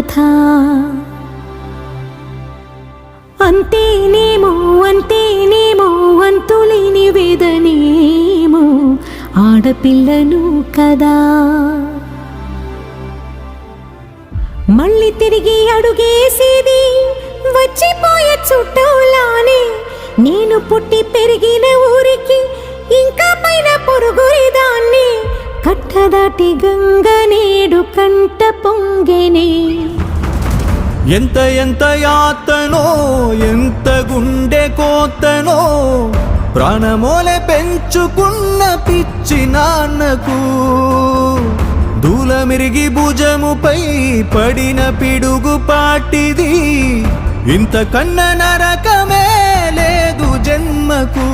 కథ. అంతేనేమో అంతేనేమో అంతులేని వేదనేమో ఆడపిల్లను కదా. మళ్ళీ తిరిగి అడుగేసేది వచ్చిపోయే చుట్టూలానే. నేను పుట్టి పెరిగిన ఊరికి ఇంకా పైన పొరుగురిదాన్ని. కట్టదాటి గంగ నేడు కంట పొంగెనే. ఎంత ఎంత యాతనో ఎంత గుండె కోతనో ప్రాణమోలే పెంచుకున్న పిచ్చి నాన్నకు. దూలమిరిగి భుజముపై పడిన పిడుగు పాటిది. ఇంతకన్నా నరకమే లేదు జన్మకు.